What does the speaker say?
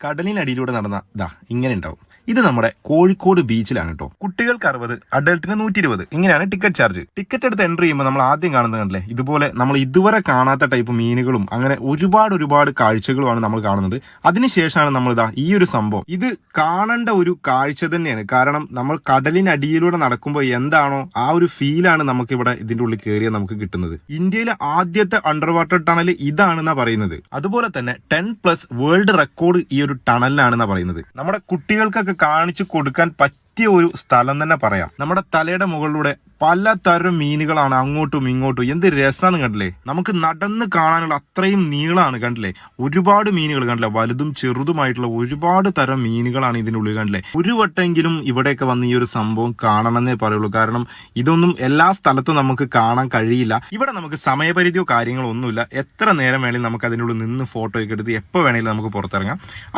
കടലിനടിയിലൂടെ നടന്ന ഇങ്ങനെ ഉണ്ടാവും. ഇത് നമ്മുടെ കോഴിക്കോട് ബീച്ചിലാണ് കേട്ടോ. കുട്ടികൾക്ക് 60, അഡൽട്ടിന് 120 ഇങ്ങനെയാണ് ടിക്കറ്റ് ചാർജ്. ടിക്കറ്റ് എടുത്ത് എൻട്രി ചെയ്യുമ്പോൾ നമ്മൾ ആദ്യം കാണുന്നത് കണ്ടല്ലേ, ഇതുപോലെ നമ്മൾ ഇതുവരെ കാണാത്ത ടൈപ്പ് മീനുകളും അങ്ങനെ ഒരുപാട് കാഴ്ചകളുമാണ് നമ്മൾ കാണുന്നത്. അതിനുശേഷമാണ് നമ്മൾ ഈ ഒരു സംഭവം, ഇത് കാണേണ്ട ഒരു കാഴ്ച തന്നെയാണ്. കാരണം നമ്മൾ കടലിനടിയിലൂടെ നടക്കുമ്പോൾ എന്താണോ ആ ഒരു ഫീലാണ് നമുക്ക് ഇവിടെ ഇതിന്റെ ഉള്ളിൽ കയറിയാൽ നമുക്ക് കിട്ടുന്നത്. ഇന്ത്യയിലെ ആദ്യത്തെ അണ്ടർ വാട്ടർ ടണൽ ഇതാണെന്നാ പറയുന്നത്. അതുപോലെ തന്നെ 10+ വേൾഡ് റെക്കോർഡ് ഈ ഒരു ടണലിനാണെന്നാ പറയുന്നത്. നമ്മുടെ കുട്ടികൾക്കൊക്കെ കാണിച്ചു കൊടുക്കാൻ പറ്റിയ ഒരു സ്ഥലം തന്നെ പറയാം. നമ്മുടെ തലയുടെ മുകളിലൂടെ പലതരം മീനുകളാണ് അങ്ങോട്ടും ഇങ്ങോട്ടും. എന്ത് രസമാണ് കണ്ടില്ലേ, നമുക്ക് നടന്ന് കാണാനുള്ള അത്രയും നീളമാണ് കണ്ടില്ലേ. ഒരുപാട് മീനുകൾ കണ്ടില്ലേ, വലുതും ചെറുതുമായിട്ടുള്ള ഒരുപാട് തരം മീനുകളാണ് ഇതിനുള്ളിൽ കണ്ടില്ലേ. ഒരു വട്ടെങ്കിലും ഇവിടെയൊക്കെ വന്ന് ഈ ഒരു സംഭവം കാണണമെന്നേ പറയുള്ളൂ. കാരണം ഇതൊന്നും എല്ലാ സ്ഥലത്തും നമുക്ക് കാണാൻ കഴിയില്ല. ഇവിടെ നമുക്ക് സമയപരിധിയോ കാര്യങ്ങളോ ഒന്നുമില്ല. എത്ര നേരം വേണമെങ്കിലും നമുക്ക് അതിനുള്ളിൽ നിന്ന് ഫോട്ടോ ഒക്കെ എടുത്ത് എപ്പോൾ വേണമെങ്കിലും നമുക്ക് പുറത്തിറങ്ങാം.